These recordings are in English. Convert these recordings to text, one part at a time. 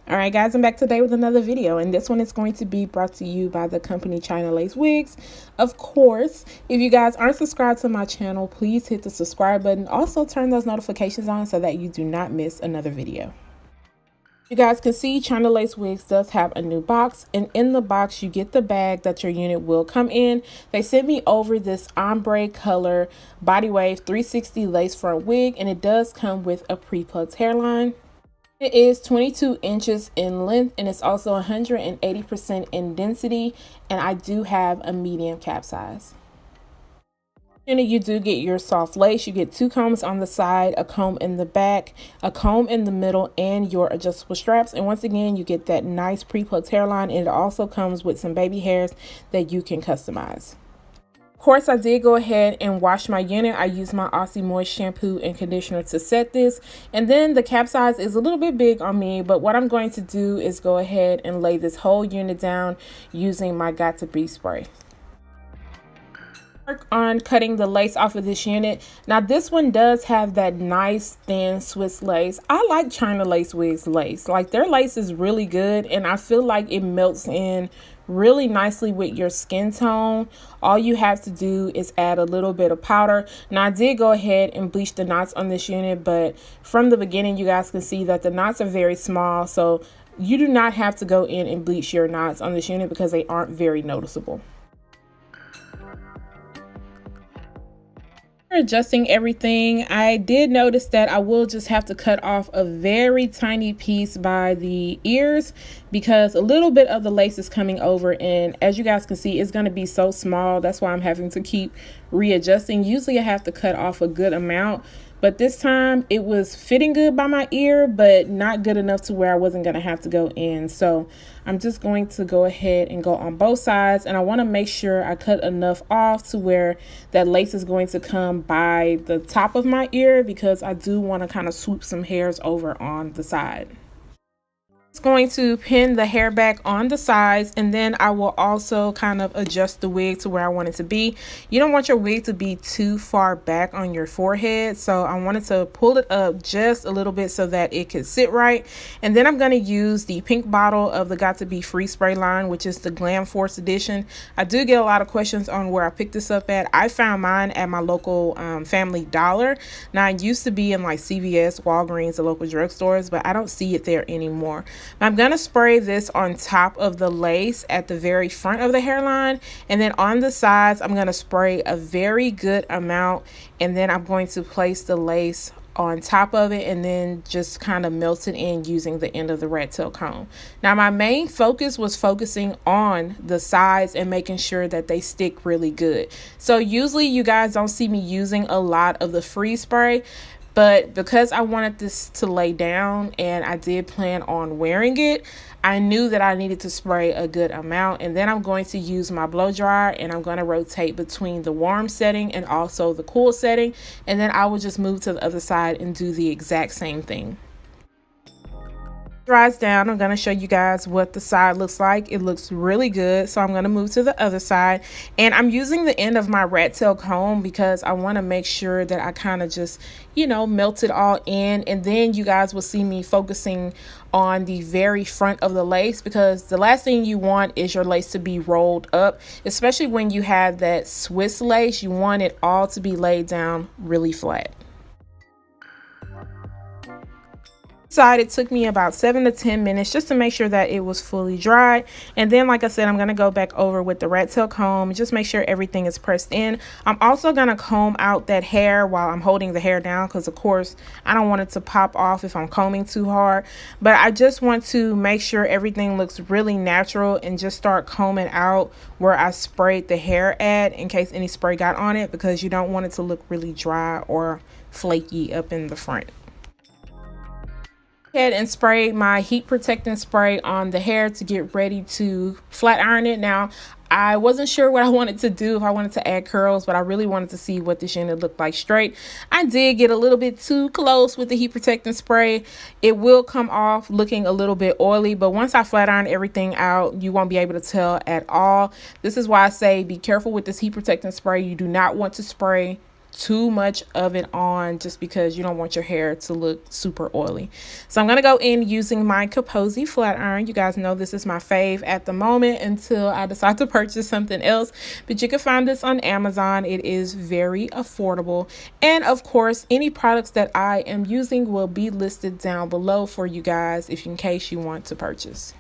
All right, guys, I'm back today with another video, and this one is going to be brought to you by the company Chinalacewig. Of course, if you guys aren't subscribed to my channel, please hit the subscribe button. Also, turn those notifications on so that you do not miss another video. You guys can see Chinalacewig does have a new box, and in the box you get the bag that your unit will come in. They sent me over this ombre color body wave 360 lace front wig, and it does come with a pre-plucked hairline. It is 22 inches in length, and it's also 180% in density, and I do have a medium cap size. And you do get your soft lace. You get 2 combs on the side, a comb in the back, a comb in the middle, and your adjustable straps. And once again, you get that nice pre-plucked hairline, and it also comes with some baby hairs that you can customize. Of course, I did go ahead and wash my unit. I used my Aussie Moist shampoo and conditioner to set this. And then the cap size is a little bit big on me, but what I'm going to do is go ahead and lay this whole unit down using my Got to Be spray. Work on cutting the lace off of this unit. Now this one does have that nice thin Swiss lace. I like Chinalacewig's lace. Like, their lace is really good, and I feel like it melts in really nicely with your skin tone. All you have to do is add a little bit of powder. Now I did go ahead and bleach the knots on this unit, but from the beginning you guys can see that the knots are very small, so you do not have to go in and bleach your knots on this unit because they aren't very noticeable. Adjusting everything, I did notice that I will just have to cut off a very tiny piece by the ears because a little bit of the lace is coming over, and as you guys can see, it's going to be so small. That's why I'm having to keep readjusting. Usually I have to cut off a good amount, but this time it was fitting good by my ear, but not good enough to where I wasn't going to have to go in. So I'm just going to go ahead and go on both sides, and I want to make sure I cut enough off to where that lace is going to come by the top of my ear, because I do want to kind of swoop some hairs over on the side. Going to pin the hair back on the sides, and then I will also kind of adjust the wig to where I want it to be. You don't want your wig to be too far back on your forehead, so I wanted to pull it up just a little bit so that it could sit right. And then I'm going to use the pink bottle of the Got to Be Free spray line, which is the Glam Force edition. I do get a lot of questions on where I picked this up at. I found mine at my local Family Dollar. Now, it used to be in like CVS, Walgreens, the local drugstores, but I don't see it there anymore. I'm going to spray this on top of the lace at the very front of the hairline, and then on the sides I'm going to spray a very good amount, and then I'm going to place the lace on top of it and then just kind of melt it in using the end of the rat tail comb. Now my main focus was focusing on the sides and making sure that they stick really good. So usually you guys don't see me using a lot of the free spray, but because I wanted this to lay down and I did plan on wearing it, I knew that I needed to spray a good amount. And then I'm going to use my blow dryer, and I'm going to rotate between the warm setting and also the cool setting. And then I will just move to the other side and do the exact same thing. Dries down, I'm going to show you guys what the side looks like. It looks really good, so I'm going to move to the other side, and I'm using the end of my rat tail comb because I want to make sure that I kind of just, you know, melt it all in. And then you guys will see me focusing on the very front of the lace, because the last thing you want is your lace to be rolled up, especially when you have that Swiss lace. You want it all to be laid down really flat. It took me about 7 to 10 minutes just to make sure that it was fully dry. And then, like I said, I'm going to go back over with the rat tail comb and just make sure everything is pressed in. I'm also going to comb out that hair while I'm holding the hair down, because of course I don't want it to pop off if I'm combing too hard. But I just want to make sure everything looks really natural and just start combing out where I sprayed the hair at, in case any spray got on it, because you don't want it to look really dry or flaky up in the front. Ahead and spray my heat protecting spray on the hair to get ready to flat iron it. Now, I wasn't sure what I wanted to do, if I wanted to add curls, but I really wanted to see what this unit looked like straight. I did get a little bit too close with the heat protecting spray. It will come off looking a little bit oily, but once I flat iron everything out, you won't be able to tell at all. This is why I say be careful with this heat protecting spray. You do not want to spray too much of it on just because you don't want your hair to look super oily. So I'm going to go in using my Kaposi flat iron. You guys know this is my fave at the moment until I decide to purchase something else, but you can find this on Amazon. It is very affordable, and of course any products that I am using will be listed down below for you guys if in case you want to purchase.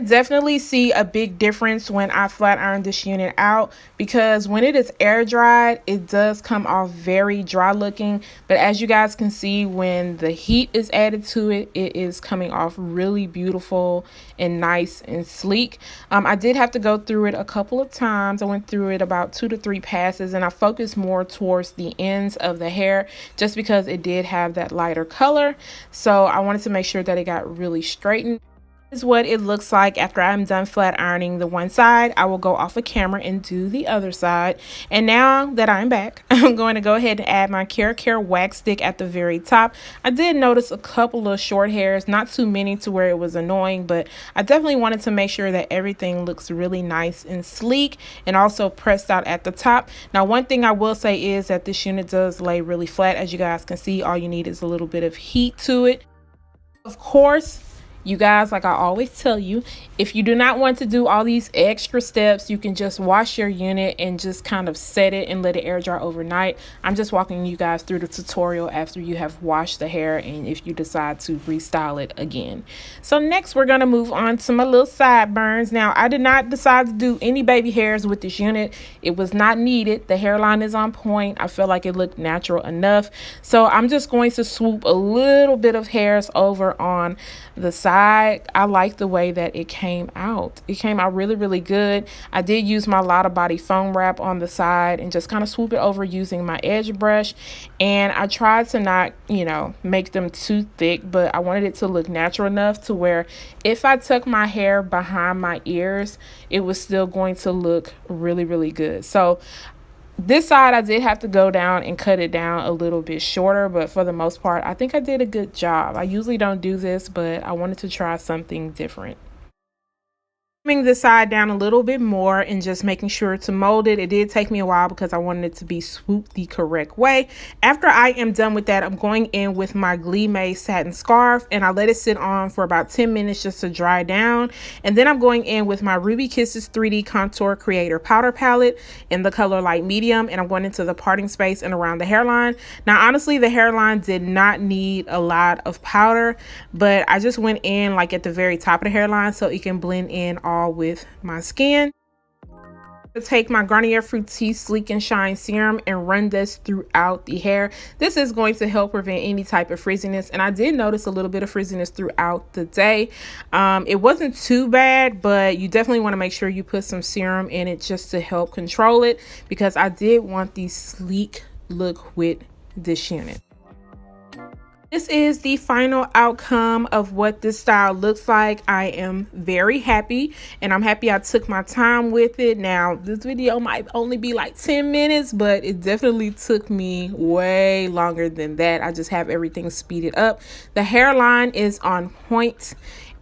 Definitely see a big difference when I flat iron this unit out, because when it is air dried it does come off very dry looking, but as you guys can see, when the heat is added to it, it is coming off really beautiful and nice and sleek. I did have to go through it a couple of times. I went through it about 2 to 3 passes, and I focused more towards the ends of the hair just because it did have that lighter color, so I wanted to make sure that it got really straightened. Is what it looks like after I'm done flat ironing the one side. I will go off of camera and do the other side. And now that I'm back, I'm going to go ahead and add my Care wax stick at the very top. I did notice a couple of short hairs, not too many to where it was annoying, but I definitely wanted to make sure that everything looks really nice and sleek and also pressed out at the top. Now, one thing I will say is that this unit does lay really flat. As you guys can see, all you need is a little bit of heat to it. Of course, you guys, like I always tell you, if you do not want to do all these extra steps, you can just wash your unit and just kind of set it and let it air dry overnight. I'm just walking you guys through the tutorial after you have washed the hair and if you decide to restyle it again. So next we're going to move on to my little sideburns. Now, I did not decide to do any baby hairs with this unit. It was not needed. The hairline is on point. I feel like it looked natural enough. So I'm just going to swoop a little bit of hairs over on the side. I like the way that it came out. It came out really, really good. I did use my Lotta Body foam wrap on the side and just kind of swoop it over using my edge brush. And I tried to not, make them too thick, but I wanted it to look natural enough to where if I tuck my hair behind my ears, it was still going to look really, really good. So this side I did have to go down and cut it down a little bit shorter, but for the most part I think I did a good job. I usually don't do this, but I wanted to try something different. Trimming the side down a little bit more and just making sure to mold it. It did take me a while because I wanted it to be swooped the correct way. After I am done with that, I'm going in with my Glee May satin scarf and I let it sit on for about 10 minutes just to dry down. And then I'm going in with my Ruby Kisses 3D Contour Creator Powder Palette in the color light medium, and I'm going into the parting space and around the hairline. Now, honestly, the hairline did not need a lot of powder, but I just went in like at the very top of the hairline so it can blend in all with my skin. To take my Garnier Fructis Sleek and Shine serum and run this throughout the hair. This is going to help prevent any type of frizziness, and I did notice a little bit of frizziness throughout the day. It wasn't too bad, but you definitely want to make sure you put some serum in it just to help control it, because I did want the sleek look with this unit. This is the final outcome of what this style looks like. I am very happy, and I'm happy I took my time with it. Now, this video might only be like 10 minutes, but it definitely took me way longer than that. I just have everything speeded up. The hairline is on point,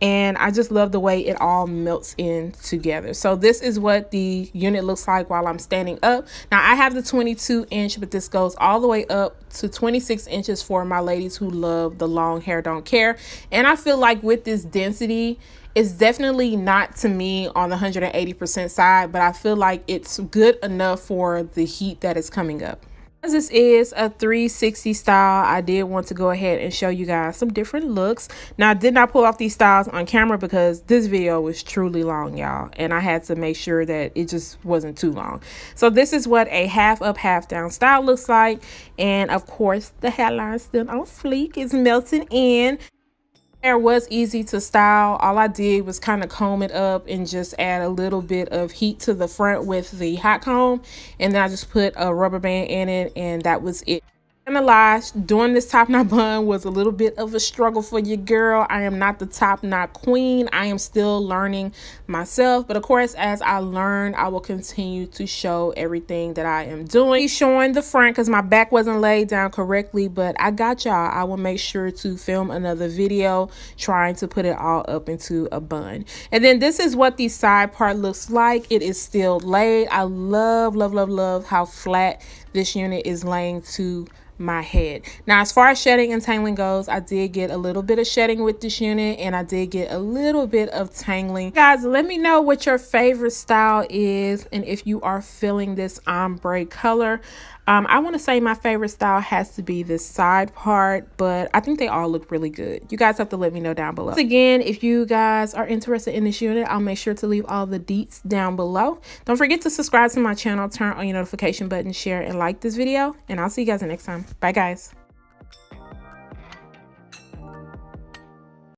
and I just love the way it all melts in together. So this is what the unit looks like while I'm standing up. Now, I have the 22 inch, but this goes all the way up to 26 inches for my ladies who love the long hair, don't care. And I feel like with this density, it's definitely not, to me, on the 180% side, but I feel like it's good enough for the heat that is coming up. As this is a 360 style, I did want to go ahead and show you guys some different looks. Now, I did not pull off these styles on camera because this video was truly long, y'all, and I had to make sure that it just wasn't too long. So this is what a half up, half down style looks like, and of course the hairline still on fleek, is melting in. Hair was easy to style. All I did was kind of comb it up and just add a little bit of heat to the front with the hot comb, and then I just put a rubber band in it, and that was it. I'm not gonna lie, doing this top knot bun was a little bit of a struggle for your girl. I am not the top knot queen. I am still learning myself, but of course, as I learn, I will continue to show everything that I am doing. Showing the front because my back wasn't laid down correctly, but I got y'all. I will make sure to film another video trying to put it all up into a bun. And then this is what the side part looks like. It is still laid. I love, love, love, love how flat this unit is laying to my head. Now, as far as shedding and tangling goes, I did get a little bit of shedding with this unit, and I did get a little bit of tangling. Guys, let me know what your favorite style is, and if you are feeling this ombre color. I want to say my favorite style has to be this side part, but I think they all look really good. You guys have to let me know down below. Once again, if you guys are interested in this unit, I'll make sure to leave all the deets down below. Don't forget to subscribe to my channel, turn on your notification button, share, and like this video, and I'll see you guys next time. Bye, guys.